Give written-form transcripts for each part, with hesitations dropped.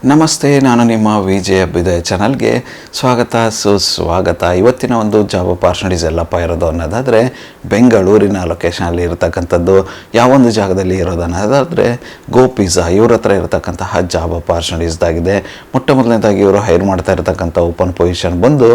ನಮಸ್ತೆ, ನಾನು ನಿಮ್ಮ ವಿಜಯ ಅಭ್ಯುದಯ ಚಾನಲ್ಗೆ ಸ್ವಾಗತ ಸುಸ್ವಾಗತ. ಇವತ್ತಿನ ಒಂದು ಜಾಬ್ ಅಪಾರ್ಚುನಿಟೀಸ್ ಎಲ್ಲಪ್ಪ ಇರೋದು ಅನ್ನೋದಾದರೆ ಬೆಂಗಳೂರಿನ ಲೊಕೇಶನಲ್ಲಿ ಇರತಕ್ಕಂಥದ್ದು. ಯಾವೊಂದು ಜಾಗದಲ್ಲಿ ಇರೋದು ಅನ್ನೋದಾದರೆ ಗೋ ಪಿಜ್ಜಾ ಇವ್ರ ಹತ್ರ ಇರತಕ್ಕಂತಹ ಜಾಬ್ ಅಪಾರ್ಚುನಿಟೀಸ್ದಾಗಿದೆ. ಮೊಟ್ಟ ಮೊದಲನೇದಾಗಿ ಇವರು ಹೈರ್ ಮಾಡ್ತಾ ಇರತಕ್ಕಂಥ ಓಪನ್ ಪೊಸಿಷನ್ ಬಂದು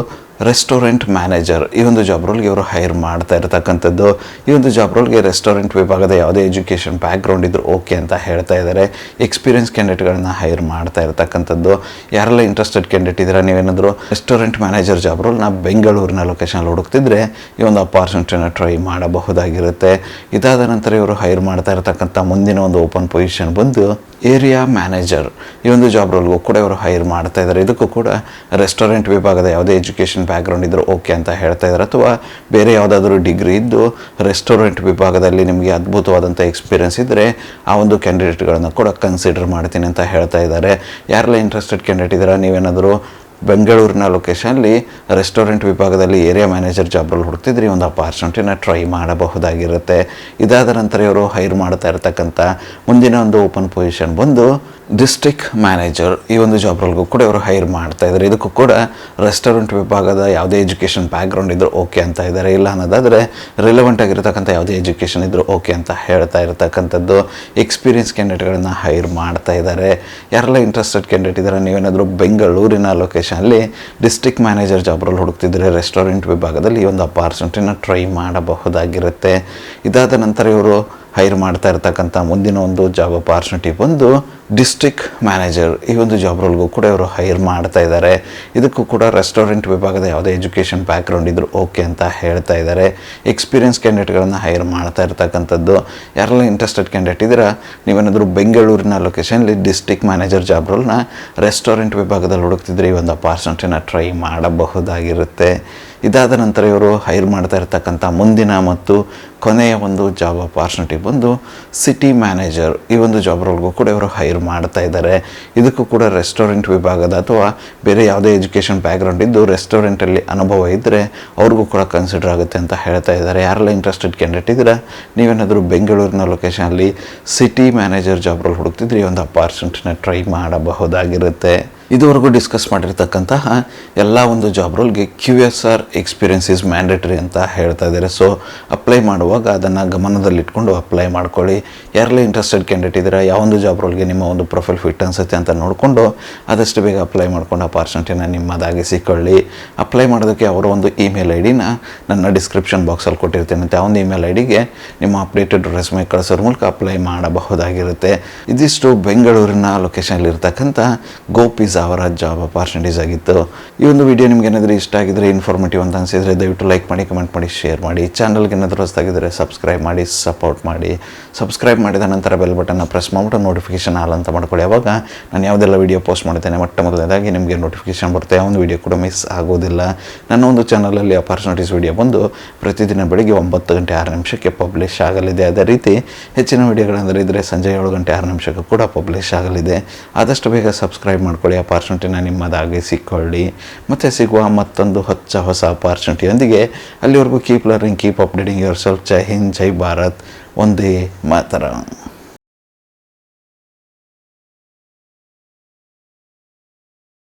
ರೆಸ್ಟೋರೆಂಟ್ ಮ್ಯಾನೇಜರ್. ಈ ಒಂದು ಜಾಬ್ ರೋಲ್ಗೆ ಇವರು ಹೈರ್ ಮಾಡ್ತಾ ಇರತಕ್ಕಂಥದ್ದು. ಈ ಒಂದು ಜಾಬ್ ರೋಲ್ಗೆ ರೆಸ್ಟೋರೆಂಟ್ ವಿಭಾಗದ ಯಾವುದೇ ಎಜುಕೇಷನ್ ಬ್ಯಾಕ್ಗ್ರೌಂಡ್ ಇದ್ರೂ ಓಕೆ ಅಂತ ಹೇಳ್ತಾ ಇದ್ದಾರೆ. ಎಕ್ಸ್ಪೀರಿಯನ್ಸ್ ಕ್ಯಾಂಡಿಡೇಟ್ಗಳನ್ನ ಹೈರ್ ಮಾಡ್ತಾ ಇರತಕ್ಕಂಥದ್ದು. ಯಾರೆಲ್ಲ ಇಂಟ್ರೆಸ್ಟೆಡ್ ಕ್ಯಾಂಡಿಡೇಟ್ ಇದ್ದೀರಾ, ನೀವೇನಾದರೂ ರೆಸ್ಟೋರೆಂಟ್ ಮ್ಯಾನೇಜರ್ ಜಾಬ್ ರೋಲ್ನ ಬೆಂಗಳೂರಿನ ಲೊಕೇಶನಲ್ಲಿ ಹುಡುಕ್ತಿದ್ರೆ ಈ ಒಂದು ಅಪಾರ್ಚುನಿಟಿನ ಟ್ರೈ ಮಾಡಬಹುದಾಗಿರುತ್ತೆ. ಇದಾದ ನಂತರ ಇವರು ಹೈರ್ ಮಾಡ್ತಾ ಇರತಕ್ಕಂಥ ಮುಂದಿನ ಒಂದು ಓಪನ್ ಪೊಸಿಷನ್ ಬಂದು ಏರಿಯಾ ಮ್ಯಾನೇಜರ್. ಈ ಒಂದು ಜಾಬ್ ರೋಲ್ಗೂ ಕೂಡ ಇವರು ಹೈರ್ ಮಾಡ್ತಾ ಇದ್ದಾರೆ. ಇದಕ್ಕೂ ಕೂಡ ರೆಸ್ಟೋರೆಂಟ್ ವಿಭಾಗದ ಯಾವುದೇ ಎಜುಕೇಷನ್ ಬ್ಯಾಕ್ಗ್ರೌಂಡ್ ಇದ್ದರೂ ಓಕೆ ಅಂತ ಹೇಳ್ತಾ ಇದ್ದಾರೆ, ಅಥವಾ ಬೇರೆ ಯಾವುದಾದ್ರೂ ಡಿಗ್ರಿ ಇದ್ದು ರೆಸ್ಟೋರೆಂಟ್ ವಿಭಾಗದಲ್ಲಿ ನಿಮಗೆ ಅದ್ಭುತವಾದಂಥ ಎಕ್ಸ್ಪೀರಿಯನ್ಸ್ ಇದ್ದರೆ ಆ ಒಂದು ಕ್ಯಾಂಡಿಡೇಟ್ಗಳನ್ನು ಕೂಡ ಕನ್ಸಿಡರ್ ಮಾಡ್ತೀನಿ ಅಂತ ಹೇಳ್ತಾ ಇದ್ದಾರೆ. ಯಾರೆಲ್ಲ ಇಂಟ್ರೆಸ್ಟೆಡ್ ಕ್ಯಾಂಡಿಡೇಟ್ ಇದ್ದೀರಾ, ನೀವೇನಾದರೂ ಬೆಂಗಳೂರಿನ ಲೊಕೇಶನಲ್ಲಿ ರೆಸ್ಟೋರೆಂಟ್ ವಿಭಾಗದಲ್ಲಿ ಏರಿಯಾ ಮ್ಯಾನೇಜರ್ ಜಾಬ್ ರೋಲ್ ಹುಡುಕ್ತಿದ್ರೆ ಈ ಒಂದು ಅಪಾರ್ಚುನಿಟಿನ ಟ್ರೈ ಮಾಡಬಹುದಾಗಿರುತ್ತೆ. ಇದಾದ ನಂತರ ಇವರು ಹೈರ್ ಮಾಡ್ತಾ ಇರತಕ್ಕಂಥ ಮುಂದಿನ ಒಂದು ಓಪನ್ ಪೊಸಿಷನ್ ಬಂದು ಡಿಸ್ಟ್ರಿಕ್ಟ್ ಮ್ಯಾನೇಜರ್. ಈ ಒಂದು ಜಾಬ್ ರೋಲ್ಗೂ ಕೂಡ ಇವರು ಹೈರ್ ಮಾಡ್ತಾ ಇದ್ದಾರೆ. ಇದಕ್ಕೂ ಕೂಡ ರೆಸ್ಟೋರೆಂಟ್ ವಿಭಾಗದ ಯಾವುದೇ ಎಜುಕೇಷನ್ ಬ್ಯಾಕ್ಗ್ರೌಂಡ್ ಇದ್ದರೂ ಓಕೆ ಅಂತ ಇದ್ದಾರೆ. ಇಲ್ಲ ಅನ್ನೋದಾದರೆ ರಿಲೆವೆಂಟ್ ಆಗಿರತಕ್ಕಂಥ ಯಾವುದೇ ಎಜುಕೇಷನ್ ಇದ್ದರೂ ಓಕೆ ಅಂತ ಹೇಳ್ತಾ ಇರತಕ್ಕಂಥದ್ದು. ಎಕ್ಸ್ಪೀರಿಯನ್ಸ್ ಕ್ಯಾಂಡಿಡೇಟ್ಗಳನ್ನು ಹೈರ್ ಮಾಡ್ತಾ ಇದ್ದಾರೆ. ಯಾರೆಲ್ಲ ಇಂಟ್ರೆಸ್ಟೆಡ್ ಕ್ಯಾಂಡಿಡೇಟ್ ಇದ್ದಾರೆ, ನೀವೇನಾದರೂ ಬೆಂಗಳೂರಿನ ಲೊಕೇಶನಲ್ಲಿ ಡಿಸ್ಟ್ರಿಕ್ಟ್ ಮ್ಯಾನೇಜರ್ ಜಾಬ್ ರೋಲ್ ಹುಡುಕ್ತಿದ್ರೆ ರೆಸ್ಟೋರೆಂಟ್ ವಿಭಾಗದಲ್ಲಿ ಈ ಒಂದು ಅಪಾರ್ಚುನಿಟಿನ ಟ್ರೈ ಮಾಡಬಹುದಾಗಿರುತ್ತೆ. ಇದಾದ ನಂತರ ಇವರು ಹೈರ್ ಮಾಡ್ತಾ ಇರತಕ್ಕಂಥ ಮುಂದಿನ ಒಂದು ಜಾಬ್ ಅಪಾರ್ಚುನಿಟಿ ಬಂದು ಡಿಸ್ಟ್ರಿಕ್ಟ್ ಮ್ಯಾನೇಜರ್. ಈ ಒಂದು ಜಾಬ್ ರೋಲ್ಗೂ ಕೂಡ ಇವರು ಹೈರ್ ಮಾಡ್ತಾ ಇದ್ದಾರೆ. ಇದಕ್ಕೂ ಕೂಡ ರೆಸ್ಟೋರೆಂಟ್ ವಿಭಾಗದ ಯಾವುದೇ ಎಜುಕೇಷನ್ ಬ್ಯಾಕ್ಗ್ರೌಂಡ್ ಇದ್ದರೂ ಓಕೆ ಅಂತ ಹೇಳ್ತಾ ಇದ್ದಾರೆ. ಎಕ್ಸ್ಪೀರಿಯನ್ಸ್ ಕ್ಯಾಂಡಿಡೇಟ್ಗಳನ್ನು ಹೈರ್ ಮಾಡ್ತಾ ಇರತಕ್ಕಂಥದ್ದು. ಯಾರೆಲ್ಲ ಇಂಟ್ರೆಸ್ಟೆಡ್ ಕ್ಯಾಂಡಿಡೇಟ್ ಇದ್ದೀರಾ, ನೀವೇನಾದರೂ ಬೆಂಗಳೂರಿನ ಲೊಕೇಶನಲ್ಲಿ ಡಿಸ್ಟ್ರಿಕ್ಟ್ ಮ್ಯಾನೇಜರ್ ಜಾಬ್ ರೋಲ್ನ ರೆಸ್ಟೋರೆಂಟ್ ವಿಭಾಗದಲ್ಲಿ ಹುಡುಕ್ತಿದ್ರೆ ಈ ಒಂದು ಅಪಾರ್ಚುನಿಟಿನ ಟ್ರೈ ಮಾಡಬಹುದಾಗಿರುತ್ತೆ. ಇದಾದ ನಂತರ ಇವರು ಹೈರ್ ಮಾಡ್ತಾ ಇರತಕ್ಕಂಥ ಮುಂದಿನ ಮತ್ತು ಕೊನೆಯ ಒಂದು ಜಾಬ್ ಅಪಾರ್ಚುನಿಟಿ ಬಂದು ಸಿಟಿ ಮ್ಯಾನೇಜರ್. ಈ ಒಂದು ಜಾಬ್ ರೋಲ್ಗೂ ಕೂಡ ಇವರು ಹೈರ್ ಮಾಡ್ತಾ ಇದ್ದಾರೆ. ಇದಕ್ಕೂ ಕೂಡ ರೆಸ್ಟೋರೆಂಟ್ ವಿಭಾಗದ ಅಥವಾ ಬೇರೆ ಯಾವುದೇ ಎಜುಕೇಷನ್ ಬ್ಯಾಕ್ಗ್ರೌಂಡ್ ಇದ್ದು ರೆಸ್ಟೋರೆಂಟಲ್ಲಿ ಅನುಭವ ಇದ್ದರೆ ಅವ್ರಿಗೂ ಕೂಡ ಕನ್ಸಿಡರ್ ಆಗುತ್ತೆ ಅಂತ ಹೇಳ್ತಾ ಇದ್ದಾರೆ. ಯಾರೆಲ್ಲ ಇಂಟ್ರೆಸ್ಟೆಡ್ ಕ್ಯಾಂಡಿಡೇಟ್ ಇದ್ದೀರಾ, ನೀವೇನಾದರೂ ಬೆಂಗಳೂರಿನ ಲೊಕೇಶನಲ್ಲಿ ಸಿಟಿ ಮ್ಯಾನೇಜರ್ ಜಾಬ್ ರೋಲ್ ಹುಡುಕ್ತಿದ್ರೆ ಈ ಒಂದು ಅಪಾರ್ಚುನಿಟಿನ ಟ್ರೈ ಮಾಡಬಹುದಾಗಿರುತ್ತೆ. ಇದುವರೆಗೂ ಡಿಸ್ಕಸ್ ಮಾಡಿರ್ತಕ್ಕಂತಹ ಎಲ್ಲ ಒಂದು ಜಾಬ್ ರೋಲ್ಗೆ QSR ಎಕ್ಸ್ಪೀರಿಯನ್ಸ್ ಈಸ್ ಮ್ಯಾಂಡೇಟರಿ ಅಂತ ಹೇಳ್ತಾ ಇದ್ದಾರೆ. ಸೊ ಅಪ್ಲೈ ಮಾಡುವಾಗ ಅದನ್ನು ಗಮನದಲ್ಲಿಟ್ಕೊಂಡು ಅಪ್ಲೈ ಮಾಡ್ಕೊಳ್ಳಿ. ಯಾರೆಲ್ಲ ಇಂಟ್ರೆಸ್ಟೆಡ್ ಕ್ಯಾಂಡಿಡೇಟ್ ಇದ್ದೀರಾ, ಯಾವೊಂದು ಜಾಬ್ ರೋಲ್ಗೆ ನಿಮ್ಮ ಒಂದು ಪ್ರೊಫೈಲ್ ಫಿಟ್ ಅನಿಸುತ್ತೆ ಅಂತ ನೋಡಿಕೊಂಡು ಆದಷ್ಟು ಬೇಗ ಅಪ್ಲೈ ಮಾಡ್ಕೊಂಡು ಅಪಾರ್ಚುನಿಟಿನ ನಿಮ್ಮದಾಗಿಸಿಕೊಳ್ಳಿ. ಅಪ್ಲೈ ಮಾಡೋದಕ್ಕೆ ಅವರ ಒಂದು ಇಮೇಲ್ ಐಡಿನ ನನ್ನ ಡಿಸ್ಕ್ರಿಪ್ಷನ್ ಬಾಕ್ಸಲ್ಲಿ ಕೊಟ್ಟಿರ್ತೇನೆ. ಆ ಒಂದು ಇಮೇಲ್ ಐಡಿಗೆ ನಿಮ್ಮ ಅಪ್ಡೇಟೆಡ್ ರೆಸ್ಯೂಮೆ ಕಳಿಸೋದ್ರ ಮೂಲಕ ಅಪ್ಲೈ ಮಾಡಬಹುದಾಗಿರುತ್ತೆ. ಇದಿಷ್ಟು ಬೆಂಗಳೂರಿನ ಲೊಕೇಶನಲ್ಲಿ ಇರ್ತಕ್ಕಂಥ ಗೋ ಪಿಜ್ಜಾ ಅವರ ಜಾಬ್ ಅಪಾರ್ಚುನಿಟೀಸ್ ಆಗಿತ್ತು. ಈ ಒಂದು ವಿಡಿಯೋ ನಿಮ್ಗೆ ಏನಾದರೂ ಇಷ್ಟ ಆಗಿದ್ರೆ, ಇನ್ಫಾರ್ಮೇಟಿವ್ ಅಂತ ಅನಿಸಿದರೆ ದಯವಿಟ್ಟು ಲೈಕ್ ಮಾಡಿ, ಕಮೆಂಟ್ ಮಾಡಿ, ಶೇರ್ ಮಾಡಿ. ಚಾನಲ್ಗೆ ಏನಾದರೂ ಹೊಸದಾಗಿದ್ದರೆ ಸಬ್ಸ್ಕ್ರೈಬ್ ಮಾಡಿ, ಸಪೋರ್ಟ್ ಮಾಡಿ. ಸಬ್ಸ್ಕ್ರೈಬ್ ಮಾಡಿದ ನಂತರ ಬೆಲ್ ಬಟನ್ನ ಪ್ರೆಸ್ ಮಾಡಿಬಿಟ್ಟು ನೋಟಿಫಿಕೇಷನ್ ಆಲ್ ಅಂತ ಮಾಡ್ಕೊಳ್ಳಿ. ಆವಾಗ ನಾನು ಯಾವುದೆಲ್ಲ ವೀಡಿಯೋ ಪೋಸ್ಟ್ ಮಾಡ್ತೇನೆ ಮೊಟ್ಟ ಮೊದಲನೇದಾಗಿ ನಿಮಗೆ ನೋಟಿಫಿಕೇಷನ್ ಬರುತ್ತೆ. ಆ ಒಂದು ವೀಡಿಯೋ ಕೂಡ ಮಿಸ್ ಆಗೋದಿಲ್ಲ. ನನ್ನ ಒಂದು ಚಾನಲಲ್ಲಿ ಅಪಾರ್ಚುನಿಟೀಸ್ ವೀಡಿಯೋ ಬಂದು ಪ್ರತಿದಿನ ಬೆಳಗ್ಗೆ 9:06 ಪಬ್ಲಿಷ್ ಆಗಲಿದೆ. ಅದೇ ರೀತಿ ಹೆಚ್ಚಿನ ವೀಡಿಯೋಗಳಂದರೆ ಇದ್ದರೆ ಸಂಜೆ 7:06 ಕೂಡ ಪಬ್ಲಿಷ್ ಆಗಲಿದೆ. ಆದಷ್ಟು ಬೇಗ ಸಬ್ಸ್ಕ್ರೈಬ್ ಮಾಡ್ಕೊಳ್ಳಿ. ಅಪಾರ್ಚುನಿಟಿನ ನಿಮ್ಮದಾಗಿಸಿಕೊಳ್ಳಿ. ಮತ್ತೆ ಸಿಗುವ ಮತ್ತೊಂದು ಹೊಸ ಅಪಾರ್ಚುನಿಟಿಯೊಂದಿಗೆ. ಅಲ್ಲಿವರೆಗೂ keep learning, keep updating yourself. ಜೈ ಹಿಂದ್, ಜೈ ಭಾರತ್, ವಂದೇ ಮಾತರಂ.